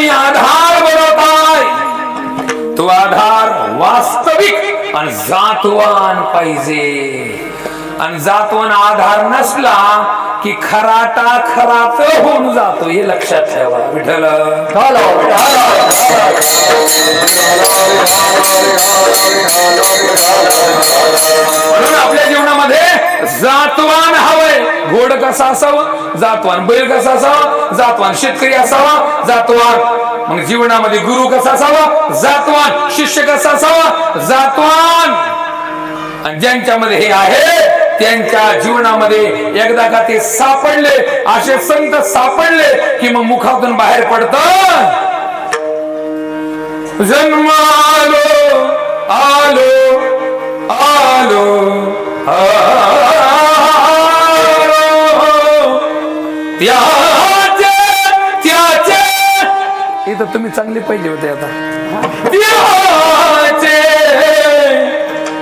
तुम्ही आधार बनवताय तो आधार वास्तविक आणि जातवान पाहिजे. आणि जातवान आधार नसला की खराटा खराच होऊन जातो, हे लक्षात ठेवा. विठ्ठल म्हणून आपल्या जीवनामध्ये जातवान हवंय. घोड कसा असावं? जातवान. बैल कसा असावा? जातवान. शेतकरी असावा? जातवान. मग जीवनामध्ये गुरु कसा असावा? जातवान. शिष्य कसा असावा? जातवान. आणि ज्यांच्यामध्ये हे आहे त्यांच्या जीवनामध्ये एकदा का ते सापडले, असे संत सापडले की मग मुखातून बाहेर पडत, जन्मालो आलो आलो त्याचे इथं तुम्ही चांगले पाहिजे होते. आता त्याचे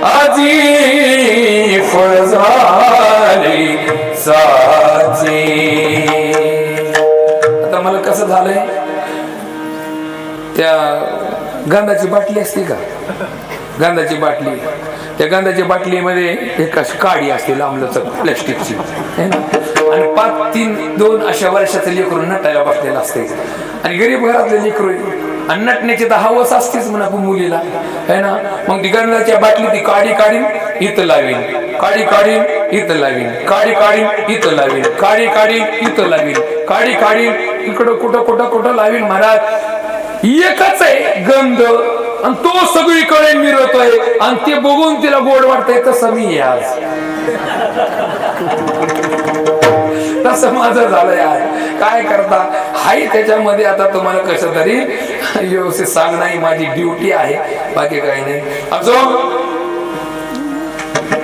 आजी फळ झाले साचे. आता मला कसं झालंय, त्या गंधाची बाटली असते का, गंधाची बाटली, त्या गंधाच्या बाटलीमध्ये एक अशी काडी असते लांबलचक प्लॅस्टिकची है ना, आणि 5-3-2 अशा वर्षाचं लेकरू नटायला बसलेलं असते. आणि गरीब घरातले लेकरू आणि नटण्याची तर हवस असतेच म्हणा मुलीला है ना. मग ती गंधाच्या बाटली ती काडी काढीन इथं लावीन, काडी काढीन इथं लावीन, काडी काढीन इथं लावीन, काडी काढीन इथं लावीन, काडी काढीन इकडं कुठं कुठं कुठं लावीन. महाराज एकच आहे गंध आणि तो सगळीकडे मिरवतोय आणि ते बघून तिला गोड वाटतंय. तसं मी आज तसं माझं झालंय. आज काय करता हाय त्याच्यामध्ये. आता तुम्हाला कसं तरी व्यवस्थित सांगणं ही माझी ड्युटी आहे, बाकी काही नाही. अजून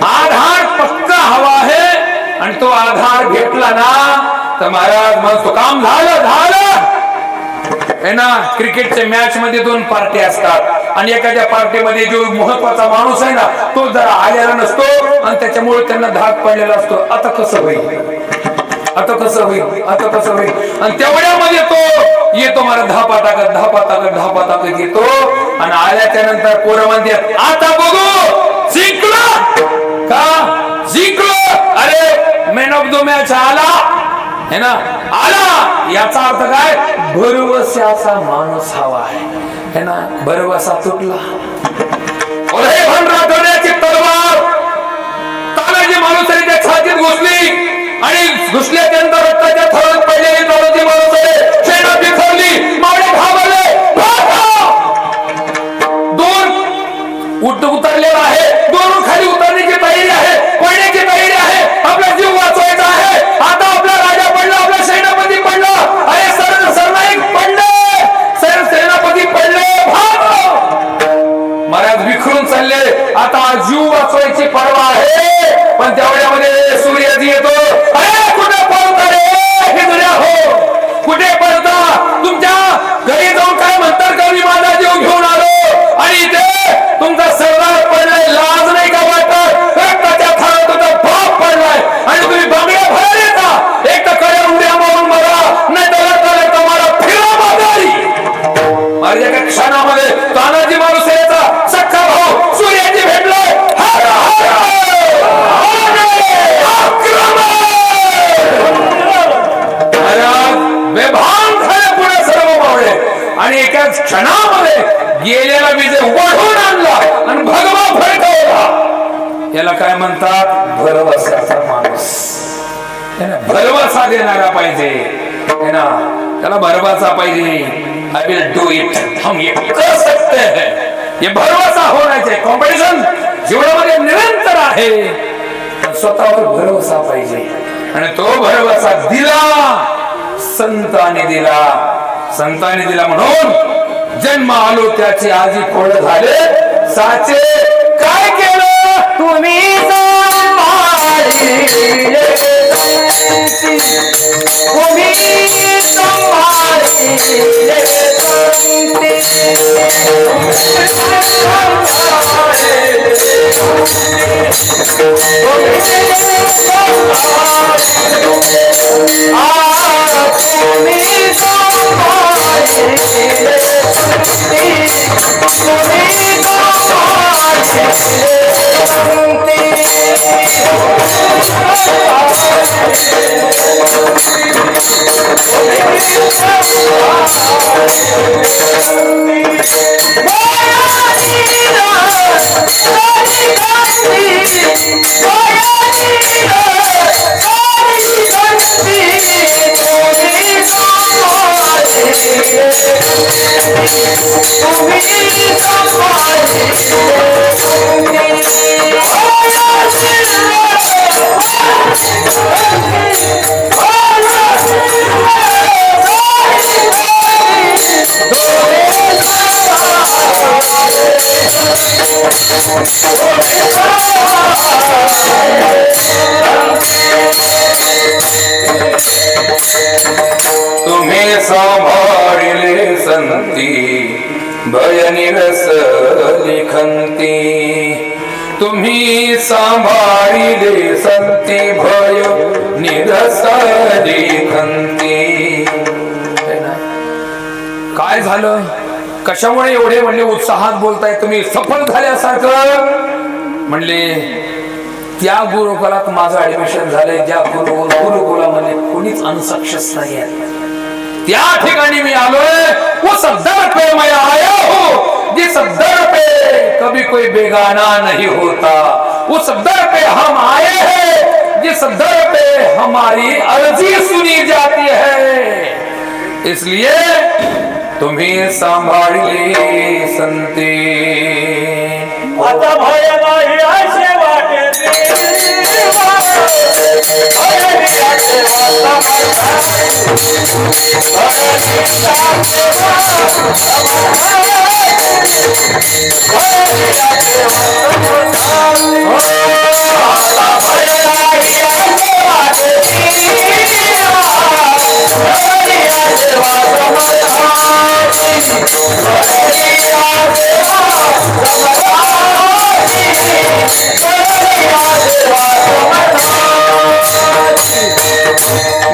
आधार पक्का हवा आहे आणि तो आधार घेतला ना तर महाराज मग तो काम झालं है ना. क्रिकेटच्या मॅच मध्ये 2 पार्टी असतात आणि एखाद्या पार्टीमध्ये जो महत्वाचा माणूस आहे ना तो जरा आलेला नसतो आणि त्याच्यामुळे त्यांना धाक पडलेला असतो. आता कसं होईल, आता कसं होईल, आता कसं होईल. आणि तेवढ्यामध्ये तो येतो मला धापा टाकत येतो आणि आल्याच्या नंतर पोरं म्हणतात आता बघू जिंकलो का, जिंकलो. अरे मॅन ऑफ द मॅच आला है ना, आला. याचा अर्थ काय, भरवशाचा माणूस हवा आहे ना. भरवसा तुटला, राठवण्याची तलवार तानाजी मालुसरेच्या छातीत घुसली आणि घुसल्यानंतर रक्ताच्या थरात पडलेली तानाजी मालुसरे सेना बिथरली. मावळे घाबरले. 2 उतरलेला आहे, 2 खाली उतरण्याची तयारी आहे, पडण्याची तयारी आहे. आपला जीव वाचवायचा आहे. आता आपला राजा पडला, आपला सेनापती पडला, अरे सरनाईक पडले, सेनापती पडले. महाराज विखरून चालले. आता जीव वाचवायची पर्वा आहे. पण तेवढ्यामध्ये सूर्याजी येतो. अरे कुठे पळता रे हिजड्या हो, कुठे पळता? तुमच्या घरी जाऊन काय म्हणतात का मी माझा जीव घेऊन आलो आणि इथे तुमचा सरदार पडलाय, लाज नाही का वाटत? रक्ताच्या थरात तुमचा बाप पडलाय आणि तुम्ही बांगड्या भरायला येता. एक तर कड्या उड्या मारून मला, नाही तर मला फिरा माघारी. माझ्या एका क्षणामध्ये तानाजी मालुसरेचा सख्खा भाऊ सूर्याजी भेटलाय. बेभान झाले पुढे सर्व मावळे आणि एकाच क्षणामध्ये गेलेला विजय वाढवून आणला आणि भगवा फडकवला. याला काय म्हणतात, भरवशाचा माणूस. भरवसा देणारा पाहिजे है ना, त्याला भरवसा पाहिजे. I will do it, हम ये कर सकते हैं. ये भरवसा होण्याचे कॉम्पिटिशन जीवनामध्ये निरंतर आहे. स्वतःवर भरवसा पाहिजे आणि तो भरवसा दिला संतांनी दिला. संतांनी दिला म्हणून जन्म आलो त्याचे आजी कोड झाले साचे. काय केलं तुम्ही तुम्ही तुम्ही सांभाळिले संती भय निरस लिखंती तुम्ही सांभाळिले संती भय निरस लिखंती काय झालं कशामुळे एवढे म्हणले उत्साहात बोलताय तुम्ही सफल झाल्यासारखं म्हणले त्या गुरुकुलात माझं ऍडमिशन झालंय ज्या गुरुकुलामध्ये कोणीच अनसक्सेस नाही आहे त्या ठिकाणी मी आलोय वो सब दर पे मैं आया हूं जिस दर पे कभी कोई बेगाना नहीं होता उस दर पे हम आए हैं जिस दर पे हमारी अर्जी सुनी जाती है इसलिए तुम्ही सांभाळले संते आता भय नाही असे वाटे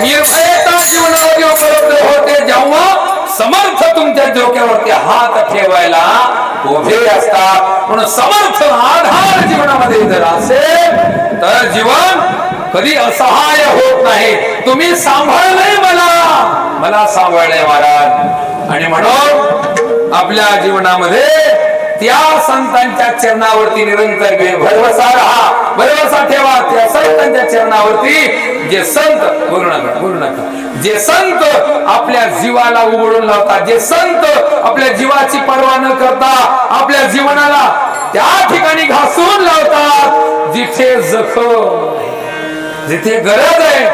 निर्भयता जीवनामध्ये उपलब्ध होते जेव्हा समर्थ तुमच्या डोक्यावरती हात ठेवायला उभे असतात पण समर्थ आधार जीवनामध्ये जर असेल तर जीवन कधी असहाय्य होत नाही तुम्ही सांभाळलंय मला सांभाळलंय महाराज आणि म्हणून आपल्या जीवनामध्ये त्या संतांच्या चरणावरती निरंतर भरवसा ठेवा त्या संतांच्या चरणावरती जे संत बोलू नका जे संत आपल्या जीवाला उघडून लावतात जे संत आपल्या जीवाची पर्वा न करता आपल्या जीवनाला त्या ठिकाणी घासून लावतात जिथे जखम जिथे गरज आहे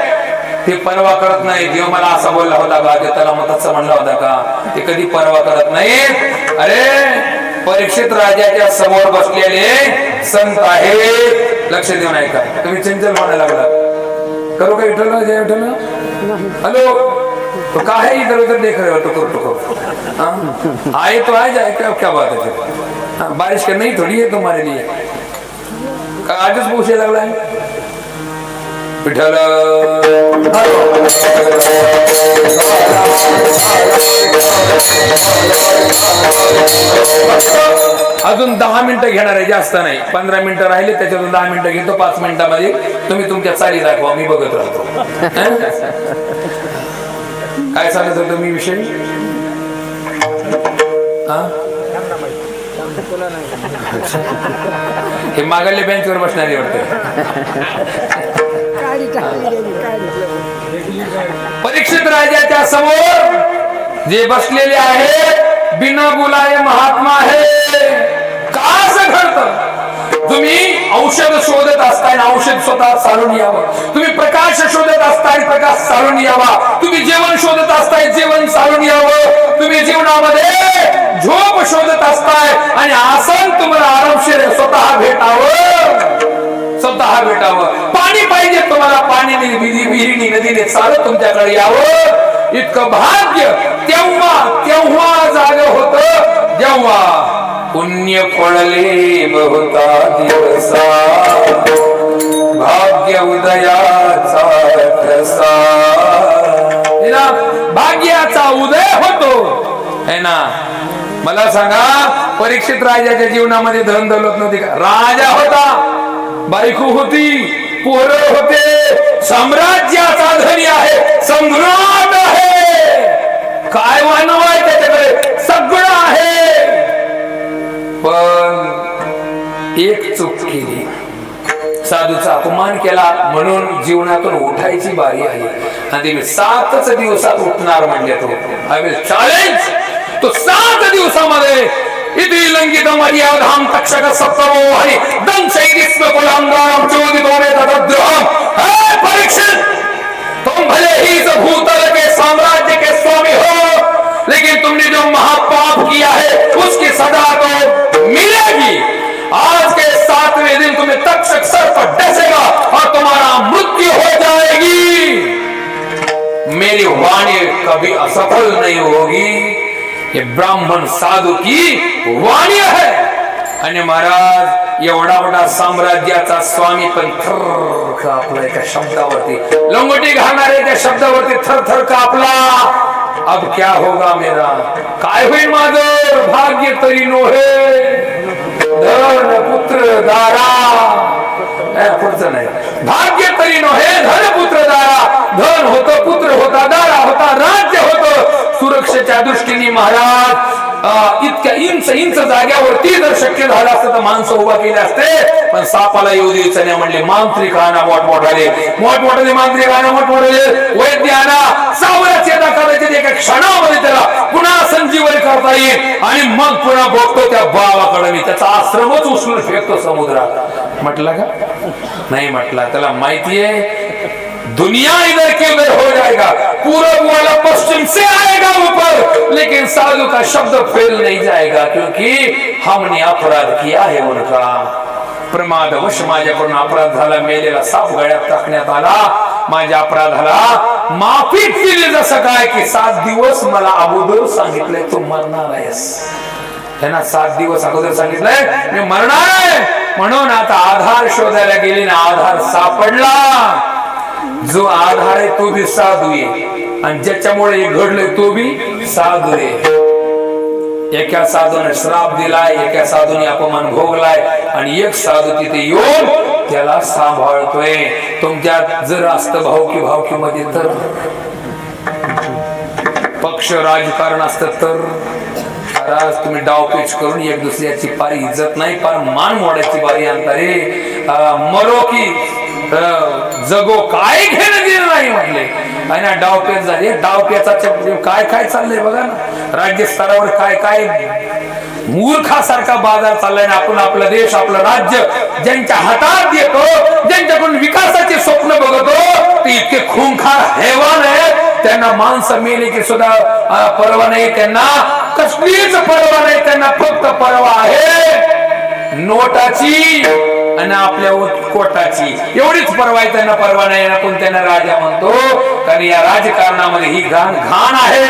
ते पर्वा करत नाही देव मला असा बोलला होता का ते त्याला मताचा म्हणला होता का ते कधी पर्वा करत नाहीत अरे परीक्षित राजाच्या समोर बसलेले संत आहेत लक्ष देऊन ऐका तुम्ही चंचल म्हणायला लागला करो का विठ्ठल जय विठ्ठल हेलो तो का है इधर उधर देख रहे हो टुकुर आए तो आए जाए क्या बात है बारिश करना ही थोड़ी है तुम्हारे लिए आजच पूछे लागला है विठ्ठल अजून 10 मिनिटं घेणार आहे जास्त नाही 15 मिनिटं राहिले त्याच्यातून 10 मिनिटं घेतो 5 मिनिटांमध्ये तुम्ही तुमच्या चाली दाखवा मी बघत राहतो काय सांगत होतो मी विषय हे मागल्या बेंचवर बसणारे वाटते परीक्षित राजाच्या समोर जे बसलेले आहेत बिना बोलाये महात्मा आहे का असं घडतं तुम्ही औषध शोधत असताय औषध स्वतः चालून यावं तुम्ही प्रकाश शोधत असताय प्रकाश चालून यावा तुम्ही जेवण शोधत असताय जेवण चालून यावं तुम्ही जीवनामध्ये झोप शोधत असताय आणि आसन तुम्हाला आरामशीर स्वतः भेटावं पाणी पाहिजे तुम्हाला पाणी विहिरीने नदीने चालत तुमच्याकडे यावं इतकं भाग्य तेव्हा जाग होत जेव्हा पुण्य फळले बहुता दिवसा भाग्य उदयाचा ठसा भाग्याचा उदय होतो है ना मला सांगा परीक्षित राजाच्या जीवनामध्ये धन दौलत नव्हती का? राजा होता, बायको होती, पोरं होते, साम्राज्याचा धनी आहे, सम्राट आहे, काय मानव आहे त्याच्याकडे, सगळं आहे. पण एक चूक केली, साधूचा अपमान केला, म्हणून जीवनातून उठायची बारी आली. आणि मी 7च दिवसात उठणार म्हणले तो. आय विल चॅलेंज तो 7 दिवसामध्ये. इति लंघित मर्यादां तक्षक सप्तमो हरि दंशैदिस्म कुलांगाम चोदितो में तद्द्रोहम. हे परीक्षित, तुम भले ही इस भूतल के साम्राज्य के स्वामी हो, लेकिन तुमने जो महापाप किया है उसकी सजा तो मिलेगी. आज के 7वें दिन तुम्हें तक्षक सर पर डसेगा और तुम्हारा मृत्यु हो जाएगी. मेरी वाणी कभी असफल नहीं होगी. ये ब्राह्मण साधू की वाणी आहे. आणि महाराज एवढा मोठा साम्राज्याचा स्वामी पण थर कापला एका शब्दावरती, लंगोटी घालणारे त्या शब्दावरती थर थर कापला. अब क्या होगा मेरा, काय होईल माझं, भाग्य तरी नोहे, धन पुत्र दारा, पुढचं नाही, भाग्य तरी नोहे धन पुत्र दारा. धन होतं, पुत्र होता, दारा होता, राज्य होतं. सुरक्षेच्या दृष्टीने महाराज इतक्या इंच जाग्यावरती जर शक्य झालं असतं तर माणसं उभा केले असते. पण सापाला येऊ द्यायचं नाही म्हणले. मांत्रिक आणा मोठमोठाले मांत्रिक आणा मोठमोठाले वैद्य आणा. सावळ्या चेता कदाचित एका क्षणामध्ये त्याला पुन्हा संजीवनी करता येईल. आणि मग पुन्हा बघतो त्या बावाकडे मी त्याचा आश्रमच उचलून फेकतो समुद्रात. म्हटलं का नाही म्हटला. त्याला माहितीये दुनिया इधर के उधर हो जाएगा, पूरब वाला पश्चिम से आएगा ऊपर, लेकिन साधु का शब्द फेल नहीं जाएगा, क्योंकि हमने अपराध किया है उनका. प्रमादवश माझ्याकडून अपराध झाला, मेलेला साप गळ्यात टाकण्यात आला. माझ्या अपराधाला माफी केली. जसं काय की 7 दिवस मला अगोदर सांगितलंय तू मरणार आहेस. त्यांना 7 दिवस अगोदर सांगितलंय मी मरणार आहे. म्हणून आता आधार शोधायला गेली ना, आधार सापडला. जो आधार आहे तो भी साधू आहे, आणि ज्याच्यामुळे हे घडलंय तो भी साधू आहे. एका साधूने श्राप दिलाय, एका साधूने अपमान भोगलाय, आणि एक साधू तिथे येऊन त्याला सांभाळतोय. तुमच्यात जर असतं भावकीमध्ये तर, पक्ष राजकारण असतं तर आज तुम्ही डावपेच करून एक दुसऱ्याची पार इज्जत नाही, पार मान मोडायची बारी आणता रे. मरो की जगो, काय घेणं देणं नाही म्हटले. आणि डावपेच झाली. डावपेचा काय काय चाललंय बघा ना. राज्य स्तरावर काय काय मूर्खासारखा बाजार चाललाय ना. आपण आपला देश, आपलं राज्य ज्यांच्या हातात येतो, ज्यांच्याकडून विकासाचे स्वप्न बघतो, ते इतके खूंखार हैवान आहेत. त्यांना माणसं मेले की सुद्धा परवा नाही, त्यांना कसलीच परवा नाही. त्यांना फक्त परवा आहे नोटाची आणि आपल्या कोटाची, एवढीच परवा आहे त्यांना. परवा नाही आपण त्यांना राजा म्हणतो, कारण या राजकारणामध्ये ही घाण आहे.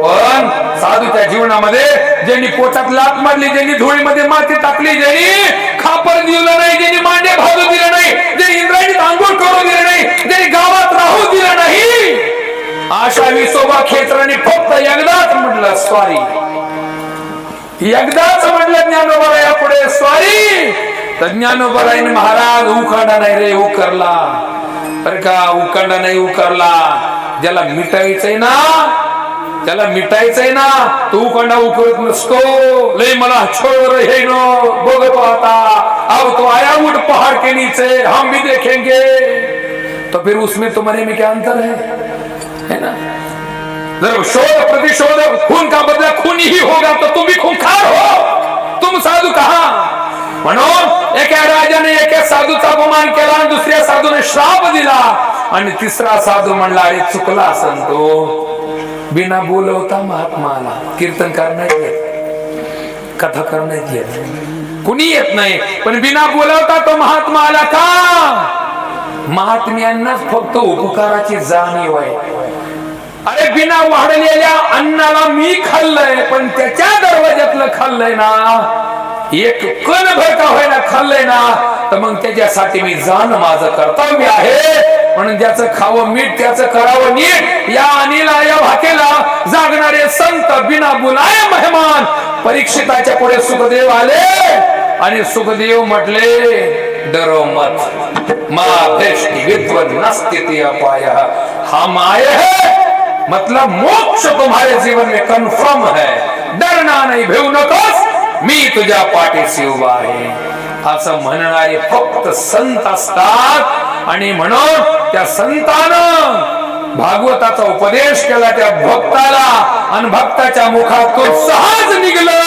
पण साधूच्या जीवनामध्ये ज्यांनी पोटात लात मारली, ज्यांनी धुळीमध्ये माती टाकली, ज्यांनी खापर दिलं नाही, ज्यांनी मांडे भाजू दिलं नाही, ज्यांनी इंद्रायणीत आंघोळ करू दिलं नाही, ज्यांनी गावात राहू दिलं नाही, अशा विसोबा खेचराने फक्त एकदाच म्हटलं सॉरी. एकदाच म्हटलं ज्ञानोबा या पुढे सॉरी. तर ज्ञानोबाईने महाराज उखाडा नाही रे उकरला, बरं का, उखाडा नाही उकरला. ज्याला मिटायचंय ना, त्याला मिटायचंय ना, तो उखाडा उकरत नसतो. लय मला छोड़ हे नो बघतो आता, अब तो आया उठ पहाड़ के नीचे, हम भी देखेंगे. तो फिर उसमें तुम्हारे में क्या अंतर है ना. जब शोध प्रतिशोध खून का बदला खून ही होगा तो तुम भी खूंखार हो. तुम साधू कहा. म्हणून एका राजाने एका साधूचा अपमान केला, आणि दुसऱ्या साधूने श्राप दिला, आणि तिसरा साधू म्हणला अरे चुकला असन तो. बिना बोलवता महात्माला कीर्तन करण्यात येत, कथा करण्यात येत, कुणी येत नाही. पण बिना बोलवता तो महात्मा आला का. महात्म्यांनाच फक्त उपकाराची जाणीव आहे. अरे बिना वाढलेल्या अन्नाला मी खाल्लंय, पण त्याच्या दरवाज्यातलं खाल्लंय ना, एक कण भर का होईना खाल्लंय ना, तर मग त्याच्यासाठी मी जाणं माझं कर्तव्य आहे. म्हणून ज्याचं खावं मीठ त्याचं करावं नीट. या अनिला या भाकेला जागणारे संत बिना बुलाय मेहमान. परीक्षिताच्या पुढे सुखदेव आले आणि सुखदेव म्हटले डरो मत मा भेष्टि विद्वन नस्ति अपाय. हा माय है, मतलब मोक्ष तुम्हारे जीवन में कंफर्म है. डरना नहीं, भेऊ नकोस, मी तुझ्या पाठीशी उभा आहे. असं म्हणणारे फक्त संत असतात. आणि म्हणून त्या संतानं भागवताचा उपदेश केला त्या भक्ताला आणि भक्ताच्या मुखातून सहज निघलं.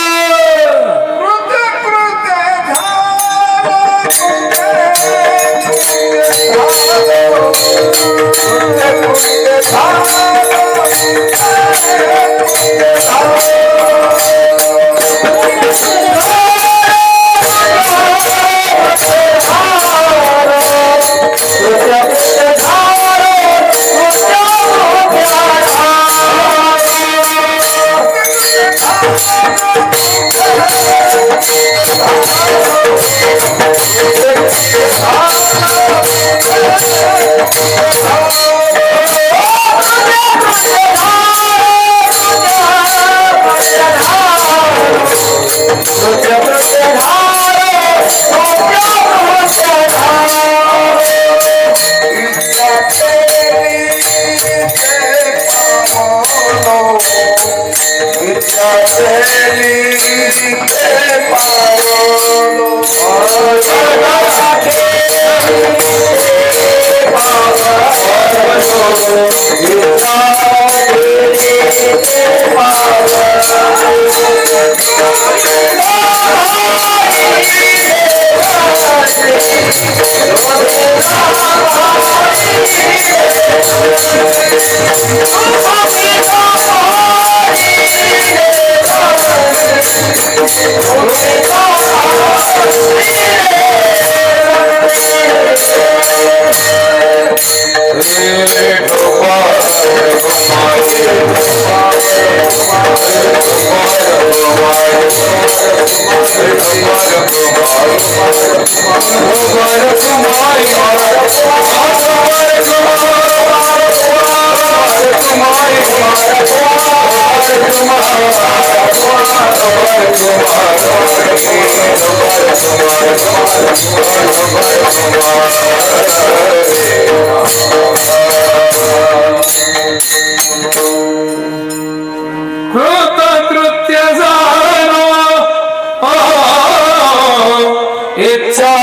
इच्छा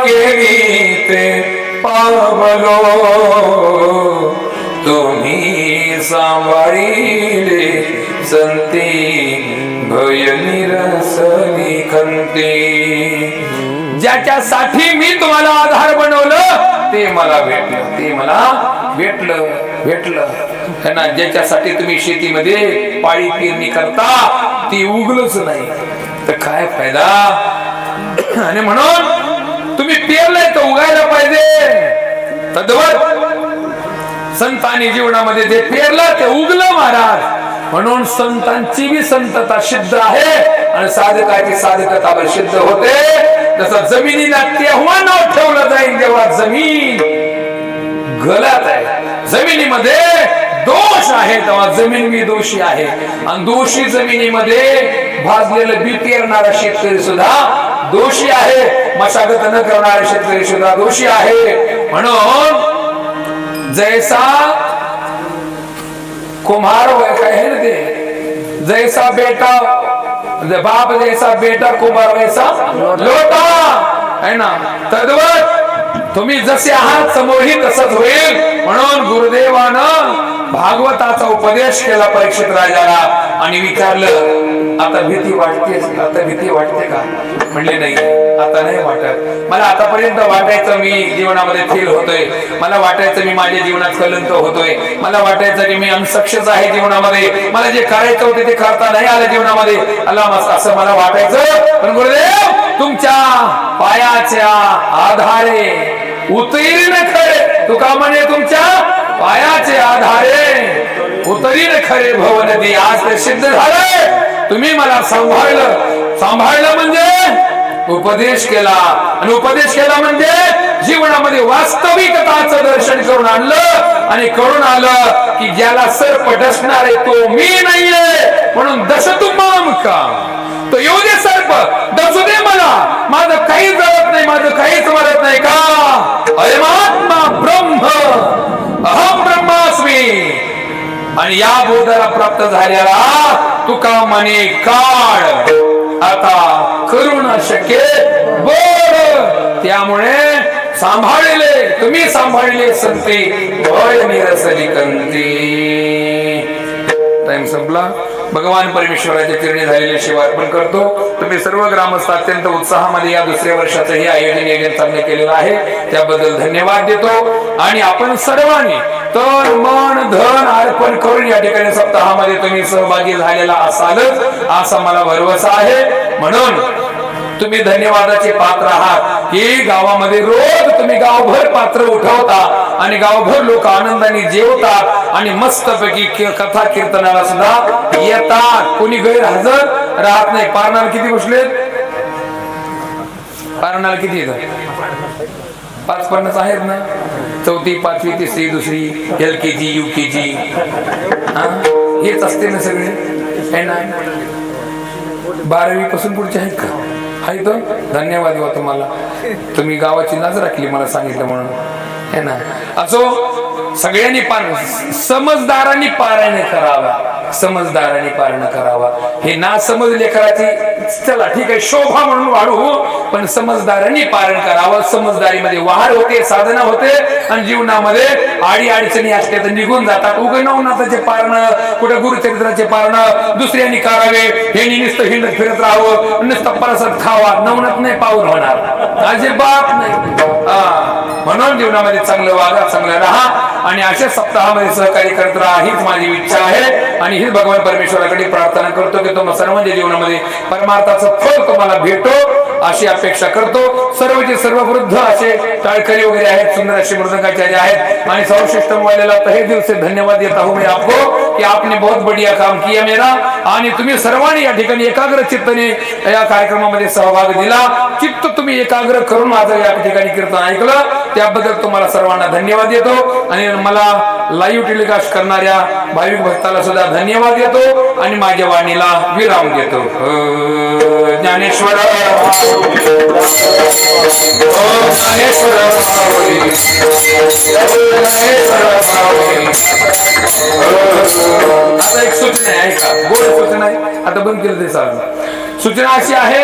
केली ते पावलो तुम्ही सांभाळिले संती भय निरसली खंती. ज्याच्यासाठी मी तुम्हाला आधार बनवलं ते मला भेटलं, ते मला भेटलं. ज्याच्यासाठी तुम्ही शेतीमध्ये पाळी पेरणी करता ती उगलच नाही तर काय फायदा. आणि म्हणून तुम्ही पेरलंय तर उगायला पाहिजे. तद्वत संतांनी जीवनामध्ये जे पेरलं ते उगलं महाराज. म्हणून संतांची बी संतता सिद्ध आहे आणि साधकाची साधकता सिद्ध होते. जसं जमिनीला तेव्हा नाव ठेवलं जाईल जेव्हा जमीन गलत आहे. जमिनीमध्ये दोष आहे तेव्हा जमीन बी दोषी आहे. आणि दोषी जमिनीमध्ये भाजलेलं बी पेरणारा शेतकरी सुद्धा दोषी आहे. मशागत न करणारे शेतकरी सुद्धा दोषी आहे. म्हणून जैसा कुम्हार काय है ना ते, जैसा बेटा बाप जैसा बेटा कुम्हार वैसा लोटा है ना. तद्वत तुम्ही जसे आहात समोरही तसंच होईल. म्हणून गुरुदेवानं भागवताचा उपदेश केला परीक्षित राजाला आणि विचारलं आता भीती वाटते, आता भीती वाटते का. म्हणले नाही आता नाही वाटत. मला आतापर्यंत वाटायचं मी जीवनामध्ये फेल होतोय, मला वाटायचं मी माझ्या जीवनात कलंक होतोय, मला वाटायचं की मी अनसक्सेस आहे जीवनामध्ये, मला जे करायचं होते ते करता नाही आलं जीवनामध्ये, असं मला वाटायचं. पण गुरुदेव तुमच्या पायाच्या आधारे उतरीन खरे, तुका म्हणे तुमच्या पायाचे आधारे उतरीन खरे भव नदी. आज ते सिद्ध झालंय. तुम्ही मला सांभाळलं, सांभाळलं म्हणजे उपदेश केला, आणि उपदेश केला म्हणजे जीवनामध्ये वास्तविकताचं दर्शन करून आणलं, आणि कळून आलं की ज्याला सर्प डसणार आहे तो मी नाहीये, म्हणून दशतु माम का, तो येऊ दे सर्प, डसू दे मला, माझं काहीच जळत नाही, माझं काहीच मरत नाही का, अयमात्मा ब्रह्म अहम ब्रह्मास्मी. आणि या बोधाला प्राप्त झालेला तुका म्हणे काळ आता करू न शके बोध. त्यामुळे सांभाळले तुम्ही, सांभाळले संते भय निरसली कंती. टाइम संपला. भगवान परमेश्वराच्या चरणी झालेले सेवा अर्पण करतो. तुम्ही सर्व ग्रामस्थ अत्यंत उत्साहामध्ये या दुसऱ्या वर्षाचं हे आयोजन चांगलं केलेलं आहे, त्याबद्दल धन्यवाद देतो. आणि आपण सर्वांनी तन मन धन अर्पण करून या ठिकाणी सप्ताहामध्ये तुम्ही सहभागी झालेला असालच असा मला भरवसा आहे. म्हणून तुम्ही धन्यवादाचे पात्र आहात की गावामध्ये रोज तुम्ही गावभर पात्र उठवता आणि गावभर लोक आनंदाने जेवतात आणि मस्तपैकी कथा कीर्तनाला सुद्धा येतात. कोणी गैरहजर राहत नाही. पारणाला किती बसले? पारणाला किती येतात? 5-50 आहेत ना. 4थी 5वी 3री 2री LKG UKG हेच असते ना सगळे. 12वी पासून पुढचे आहेत का? आहे तो. धन्यवाद देवा तुम्हाला, तुम्ही गावाची लाज राखली मला सांगितलं म्हणून, है ना. असो, सगळ्यांनी समजदारांनी पारायण करावा, समजदारांनी पारायण करावा. हे ना समज लेकराची चला ठीक आहे शोभा म्हणून वाढू, पण समजदारांनी पारायण करावं. समजदारीमध्ये वाढ होते, साधना होते, आणि जीवनामध्ये आडी अडचणी असल्या तर निघून जातात. उगे नवनाथाचे पारण, कुठे गुरुचरित्राचे पारण दुसऱ्यांनी करावे, हे नुसतं हिंडत फिरत राहावं, नुसतं परसत खावा, नवनाथ नाही पाऊल होणार, अजिबात नाही. म्हणून जीवनामध्ये चांगलं वागा, चांगलं राहा, आणि अशा सप्ताहामध्ये सहकार्य करत राहा हीच माझी इच्छा आहे. आणि हीच भगवान परमेश्वराकडे प्रार्थना करतो की तुम्हाला सर्वांच्या जीवनामध्ये परमार्थाचं फळ तुम्हाला भेटो अशी अपेक्षा करतो. सर्वचे सर्व वृद्ध असे टाळकरी वगैरे आहेत, सुंदर असे मृदंगाचार्य आहेत, आणि सर्वश्रेष्ठ वालेला तहे दिल से धन्यवाद देता हूं मैं आपको कि आपने बहुत बढ़िया काम किया मेरा. आणि तुम्ही सर्वांनी या ठिकाणी एकाग्र चित्ताने या कार्यक्रमामध्ये सहभाग दिला. चित्त तुम्ही एकाग्र करून माझं या ठिकाणी कीर्तन ऐकलं, त्याबद्दल तुम्हाला सर्वांना धन्यवाद देतो. आणि मला लाईव्ह टेलिकास्ट करणाऱ्या भाविक भक्ताला सुद्धा धन्यवाद देतो, आणि माझ्या वाणीला विराम देतो. ज्ञानेश्वर आता एक सूचना आहे, ऐका, गोड सूचना आहे, आता बंद केलं ते चालू. सूचना अशी आहे